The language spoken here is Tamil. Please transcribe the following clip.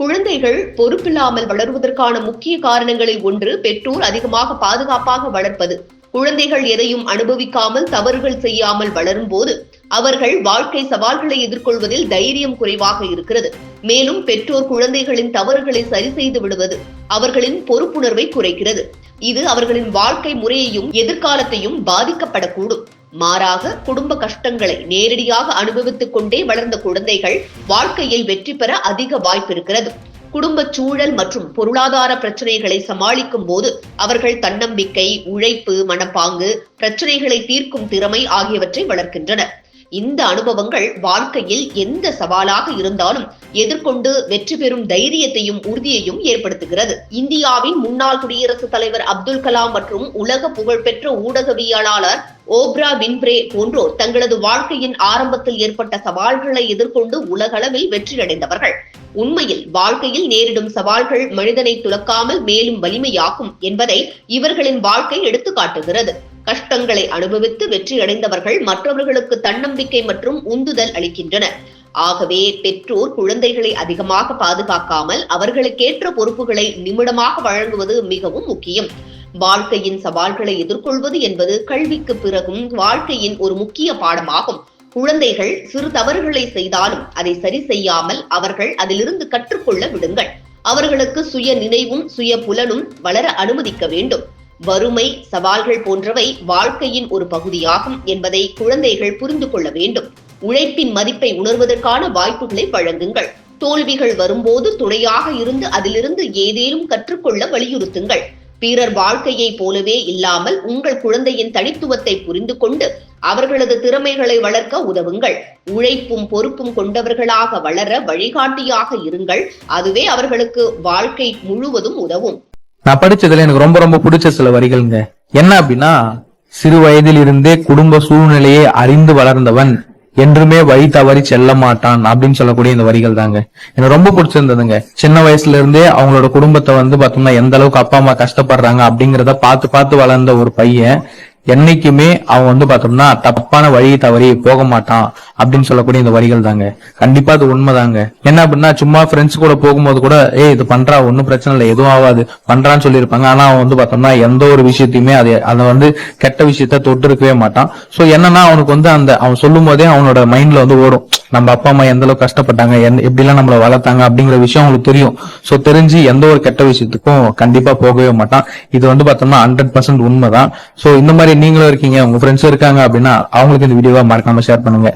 குழந்தைகள் பொறுப்பில்லாமல் வளருவதற்கான முக்கிய காரணங்களில் ஒன்று பெற்றோர் அதிகமாக பாதுகாப்பாக வளர்ப்பது. குழந்தைகள் எதையும் அனுபவிக்காமல் தவறுகள் செய்யாமல் வளரும் போது அவர்கள் வாழ்க்கை சவால்களை எதிர்கொள்வதில் தைரியம் குறைவாக இருக்கிறது. மேலும் பெற்றோர் குழந்தைகளின் தவறுகளை சரி செய்து விடுவது அவர்களின் பொறுப்புணர்வை குறைக்கிறது. இது அவர்களின் வாழ்க்கை முறையையும் எதிர்காலத்தையும் பாதிக்கப்படக்கூடும். மாறாக குடும்ப கஷ்டங்களை நேரடியாக அனுபவித்துக் கொண்டே வளர்ந்த குழந்தைகள் வாழ்க்கையில் வெற்றி பெற அதிக வாய்ப்பு இருக்கிறது. குடும்ப சூழல் மற்றும் பொருளாதார பிரச்சனைகளை சமாளிக்கும் போது அவர்கள் தன்னம்பிக்கை, உழைப்பு மனப்பாங்கு, பிரச்சனைகளை தீர்க்கும் திறமை ஆகியவற்றை வளர்க்கின்றனர். இந்த அனுபவங்கள் வாழ்க்கையில் எந்த சவாலாக இருந்தாலும் எதிர்கொண்டு வெற்றி பெறும் தைரியத்தையும் உறுதியையும் ஏற்படுத்துகிறது. இந்தியாவின் முன்னாள் குடியரசுத் தலைவர் அப்துல் கலாம் மற்றும் உலக புகழ்பெற்ற ஊடகவியலாளர் ஓப்ரா வின்ஃப்ரே போன்றோர் தங்களது வாழ்க்கையின் ஆரம்பத்தில் ஏற்பட்ட சவால்களை எதிர்கொண்டு உலகளவில் வெற்றியடைந்தவர்கள். உண்மையில் வாழ்க்கையில் நேரிடும் சவால்கள் மனிதனை துலக்காமல் மேலும் வலிமையாக்கும் என்பதை இவர்களின் வாழ்க்கை எடுத்துக்காட்டுகிறது. கஷ்டங்களை அனுபவித்து வெற்றியடைந்தவர்கள் மற்றவர்களுக்கு தன்னம்பிக்கை மற்றும் உந்துதல் அளிக்கின்றனர். ஆகவே பெற்றோர் குழந்தைகளை அதிகமாக பாதுகாக்காமல் அவர்களுக்கேற்ற பொறுப்புகளை நிமிடமாக வழங்குவது மிகவும் முக்கியம். வாழ்க்கையின் சவால்களை எதிர்கொள்வது என்பது கல்விக்கு பிறகும் வாழ்க்கையின் ஒரு முக்கிய பாடமாகும். குழந்தைகள் சிறு தவறுகளை செய்தாலும் அதை சரி செய்யாமல் அவர்கள் அதிலிருந்து கற்றுக்கொள்ள விடுங்கள். அவர்களுக்கு சுய நினைவும் சுய புலனும் வளர அனுமதிக்க வேண்டும். வறுமை, சவால்கள் போன்றவை வாழ்க்கையின் ஒரு பகுதியாகும் என்பதை குழந்தைகள் புரிந்து கொள்ள வேண்டும். உழைப்பின் மதிப்பை உணர்வதற்கான வாய்ப்புகளை வழங்குங்கள். தோல்விகள் வரும்போது துணையாக இருந்து அதிலிருந்து ஏதேனும் கற்றுக்கொள்ள வலியுறுத்துங்கள். பிறர் வாழ்க்கையை போலவே இல்லாமல் உங்கள் குழந்தையின் தனித்துவத்தை புரிந்து கொண்டு அவர்களது திறமைகளை வளர்க்க உதவுங்கள். உழைப்பும் பொறுப்பும் கொண்டவர்களாக வளர வழிகாட்டியாக இருங்கள். அதுவே அவர்களுக்கு வாழ்க்கை முழுவதும் உதவும். நான் படிச்சதுல எனக்கு ரொம்ப ரொம்ப பிடிச்ச சில வரிகள்ங்க. என்ன அப்படின்னா, சிறு வயதில் இருந்தே குடும்ப சூழ்நிலையை அறிந்து வளர்ந்தவன் என்றுமே வழி தவறி செல்ல மாட்டான் அப்படின்னு சொல்லக்கூடிய இந்த வரிகள் தாங்க எனக்கு ரொம்ப பிடிச்சிருந்ததுங்க. சின்ன வயசுல இருந்தே அவங்களோட குடும்பத்தை பார்த்தோம்னா எந்த அளவுக்கு அப்பா அம்மா கஷ்டப்படுறாங்க அப்படிங்கறத பார்த்து பார்த்து வளர்ந்த ஒரு பையன் என்னைக்குமே அவன் பார்த்தோம்னா தப்பான வழியை தவறி போக மாட்டான் அப்படின்னு சொல்லக்கூடிய இந்த வரிகள் தாங்க. கண்டிப்பா அது உண்மைதாங்க. என்ன அப்படின்னா, சும்மா ஃப்ரெண்ட்ஸ் கூட போகும்போது கூட இது பண்றா, ஒன்னும் பிரச்சனை இல்லை, எதுவும் ஆகாது, பண்றான்னு சொல்லியிருப்பாங்க. ஆனா அவன் பார்த்தோம்னா எந்த ஒரு விஷயத்தையுமே அதை கெட்ட விஷயத்த தொட்டு இருக்கவே மாட்டான். சோ என்னன்னா அவனுக்கு அவன் சொல்லும் போதே அவனோட மைண்ட்ல ஓடும், நம்ம அப்பா அம்மா எந்த அளவுக்கு கஷ்டப்பட்டாங்க, எப்படி எல்லாம் நம்மள வளர்த்தாங்க அப்படிங்கிற விஷயம் அவங்களுக்கு தெரியும். சோ தெரிஞ்சு எந்த ஒரு கெட்ட விஷயத்துக்கும் கண்டிப்பா போகவே மாட்டான். இது பார்த்தோம்னா 100% உண்மைதான். சோ இந்த மாதிரி நீங்களும் இருக்கீங்க, உங்க ஃப்ரெண்ட்ஸும் இருக்காங்க அப்படின்னா அவங்களுக்கு இந்த வீடியோவை மறக்காம ஷேர் பண்ணுங்க.